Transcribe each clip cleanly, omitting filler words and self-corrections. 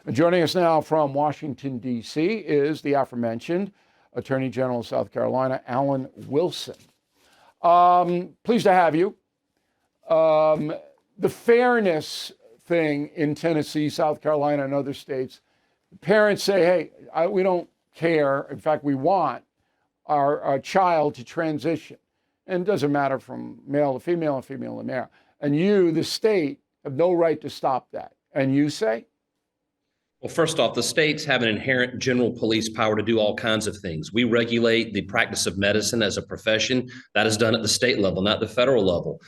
Joining us now from Washington, D.C. is the aforementioned Attorney General of South Carolina, Alan Wilson. Pleased to have you. The fairness thing in Tennessee, South Carolina, and other states, parents say, hey, we don't care. In fact, we want our child to transition. And it doesn't matter from male to female and female to male. And you, the state, have no right to stop that. And you say? Well, first off, the states have an inherent general police power to do all kinds of things. We regulate the practice of medicine as a profession. That is done at the state level, not the federal level.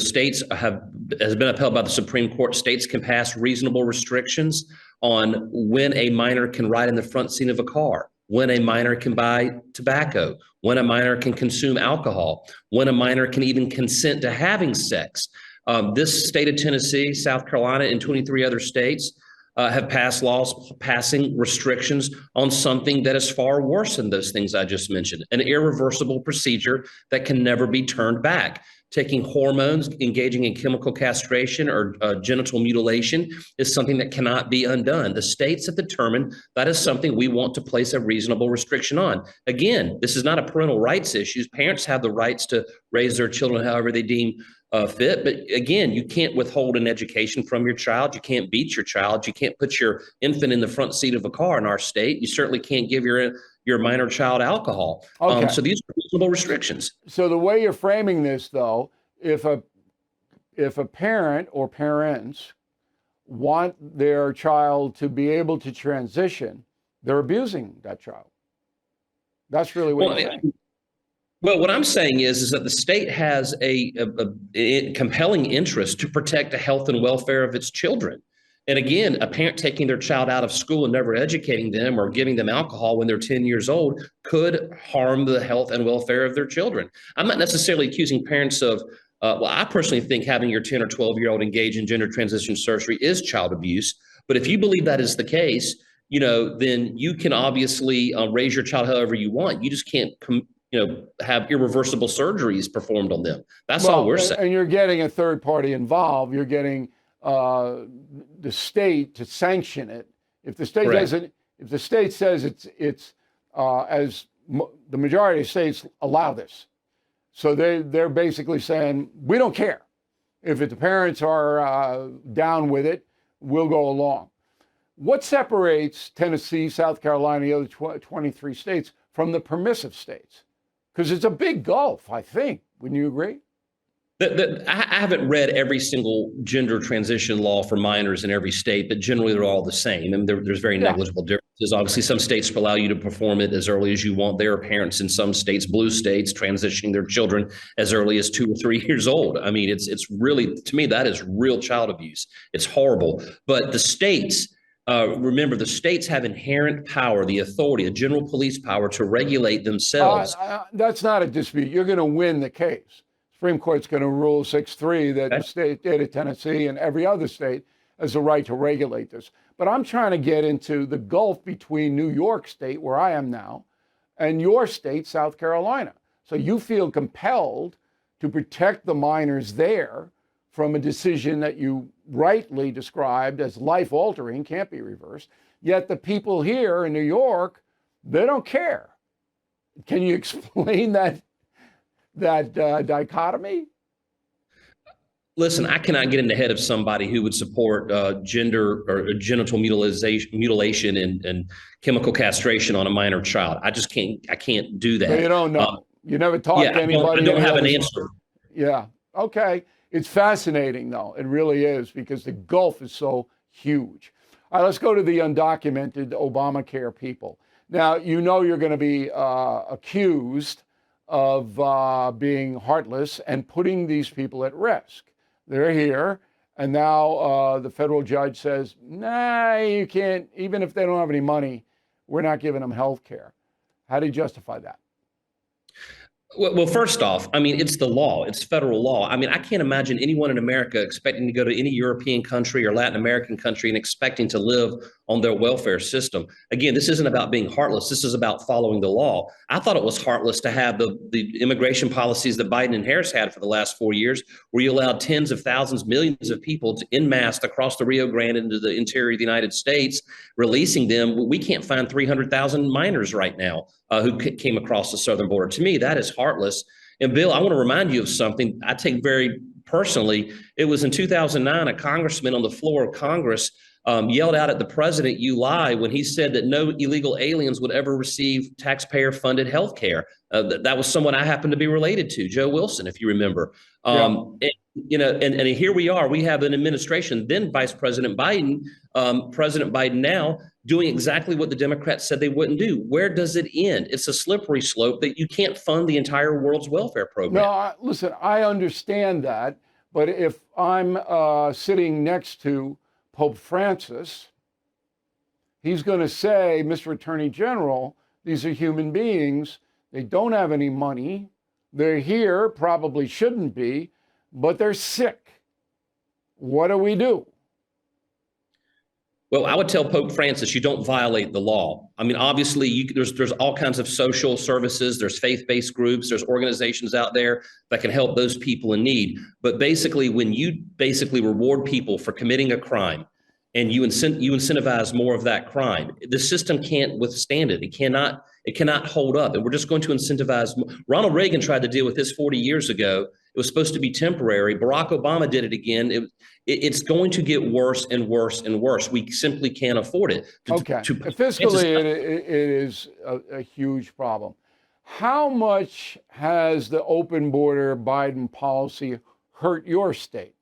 States has been upheld by the Supreme Court. States can pass reasonable restrictions on when a minor can ride in the front seat of a car, when a minor can buy tobacco, when a minor can consume alcohol, when a minor can even consent to having sex. This state of Tennessee, South Carolina, and 23 other states have passed laws passing restrictions on something that is far worse than those things I just mentioned, an irreversible procedure that can never be turned back. Taking hormones, engaging in chemical castration or genital mutilation is something that cannot be undone. The states have determined that is something we want to place a reasonable restriction on. Again, this is not a parental rights issue. Parents have the rights to raise their children however they deem fit. But again, you can't withhold an education from your child. You can't beat your child. You can't put your infant in the front seat of a car in our state. You certainly can't give your minor child alcohol. Okay. So these are reasonable restrictions. So the way you're framing this, though, if a parent or parents want their child to be able to transition, they're abusing that child. That's really what you're saying. Well, what I'm saying is that the state has a compelling interest to protect the health and welfare of its children. And again, a parent taking their child out of school and never educating them or giving them alcohol when they're 10 years old could harm the health and welfare of their children. I'm not necessarily accusing parents of, I personally think having your 10 or 12-year-old engage in gender transition surgery is child abuse. But if you believe that is the case, then you can obviously raise your child however you want. You just can't have irreversible surgeries performed on them. That's all we're saying. And you're getting a third party involved. You're getting the state to sanction it. If the state doesn't, if the state says it's the majority of states allow this, so they're basically saying we don't care if the parents are down with it, we'll go along. What separates Tennessee, South Carolina, the other 23 states from the permissive states? Because it's a big gulf, I think. Wouldn't you agree? I haven't read every single gender transition law for minors in every state, but generally they're all the same. And there's very negligible differences. Obviously, some states allow you to perform it as early as you want. There are parents in some states, blue states, transitioning their children as early as 2 or 3 years old. I mean, it's really, to me, that is real child abuse. It's horrible. But the states, remember, the states have inherent power, the authority, a general police power to regulate themselves. That's not a dispute. You're going to win the case. Supreme Court's going to rule 6-3 that the state of Tennessee and every other state has the right to regulate this. But I'm trying to get into the gulf between New York State, where I am now, and your state, South Carolina. So you feel compelled to protect the minors there from a decision that you rightly described as life-altering, can't be reversed. Yet the people here in New York, they don't care. Can you explain that dichotomy? Listen, I cannot get in the head of somebody who would support gender or genital mutilation and chemical castration on a minor child. I just can't. I can't do that. So you don't know. You never talked to anybody. I don't have an answer. Yeah. Okay. It's fascinating, though. It really is, because the gulf is so huge. All right, let's go to the undocumented Obamacare people. Now, you're going to be accused of being heartless and putting these people at risk. They're here, and now the federal judge says, nah, you can't, even if they don't have any money, we're not giving them health care. How do you justify that? Well, first off, I mean, it's the law. It's federal law. I mean, I can't imagine anyone in America expecting to go to any European country or Latin American country and expecting to live on their welfare system. Again, this isn't about being heartless. This is about following the law. I thought it was heartless to have the immigration policies that Biden and Harris had for the last 4 years, where you allowed tens of thousands, millions of people to en masse across the Rio Grande into the interior of the United States, releasing them. We can't find 300,000 minors right now who came across the southern border. To me, that is heartless. And Bill, I want to remind you of something I take very personally. It was in 2009, a congressman on the floor of Congress yelled out at the president, "You lie," when he said that no illegal aliens would ever receive taxpayer-funded health care. That was someone I happen to be related to, Joe Wilson, if you remember. And here we are. We have an administration, then Vice President Biden, President Biden now, doing exactly what the Democrats said they wouldn't do. Where does it end? It's a slippery slope that you can't fund the entire world's welfare program. No, listen, I understand that. But if I'm sitting next to Pope Francis, he's going to say, "Mr. Attorney General, these are human beings. They don't have any money. They're here, probably shouldn't be, but they're sick. What do we do?" Well, I would tell Pope Francis, you don't violate the law. I mean, obviously, there's all kinds of social services, there's faith-based groups, there's organizations out there that can help those people in need. But basically, when you basically reward people for committing a crime and you incentivize more of that crime, the system can't withstand it. It cannot hold up. And we're just going to incentivize. Ronald Reagan tried to deal with this 40 years ago. It was supposed to be temporary. Barack Obama did it again. It's going to get worse and worse and worse. We simply can't afford it. Fiscally, it is a huge problem. How much has the open border Biden policy hurt your state?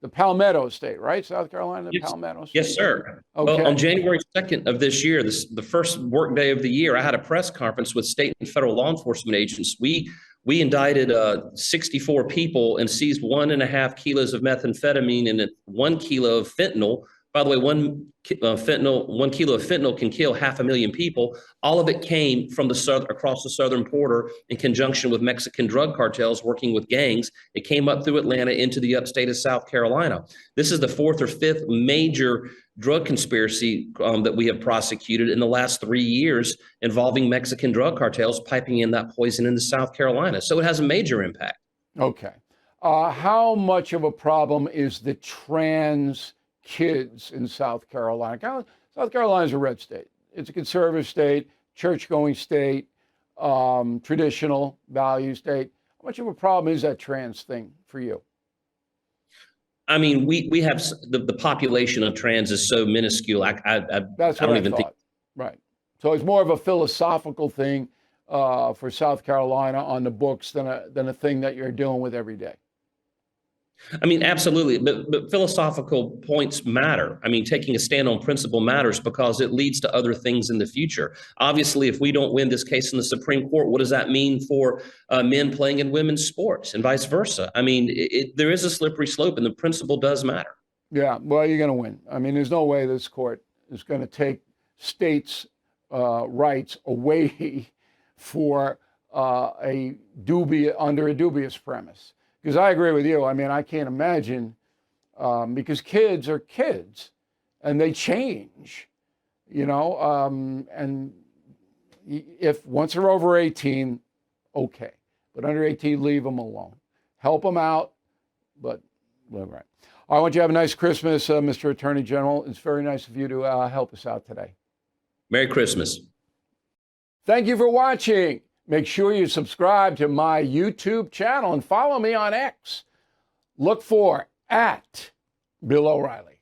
The Palmetto State, right? South Carolina, the Palmetto State? Yes, sir. Okay. Well, on January 2nd of this year, the first work day of the year, I had a press conference with state and federal law enforcement agents. We indicted 64 people and seized 1.5 kilos of methamphetamine and 1 kilo of fentanyl. By the way, 1 kilo of fentanyl can kill 500,000 people. All of it came from across the southern border in conjunction with Mexican drug cartels working with gangs. It came up through Atlanta into the upstate of South Carolina. This is the fourth or fifth major drug conspiracy that we have prosecuted in the last 3 years involving Mexican drug cartels piping in that poison into South Carolina. So it has a major impact. Okay. How much of a problem is the trans kids in South Carolina? South Carolina is a red state. It's a conservative state, church-going state, traditional value state. How much of a problem is that trans thing for you? I mean, we have the population of trans is so minuscule. That's what I don't even think. Right. So it's more of a philosophical thing for South Carolina on the books than a thing that you're dealing with every day. I mean, absolutely. But philosophical points matter. I mean, taking a stand on principle matters because it leads to other things in the future. Obviously, if we don't win this case in the Supreme Court, what does that mean for men playing in women's sports and vice versa? I mean, there is a slippery slope and the principle does matter. Yeah, well, you're going to win. I mean, there's no way this court is going to take states' rights away for under a dubious premise. Because I agree with you. I mean, I can't imagine, because kids are kids and they change, and if once they're over 18, okay. But under 18, leave them alone. Help them out, but live right. I want you to have a nice Christmas, Mr. Attorney General. It's very nice of you to help us out today. Merry Christmas. Thank you for watching. Make sure you subscribe to my YouTube channel and follow me on X. Look for @Bill O'Reilly.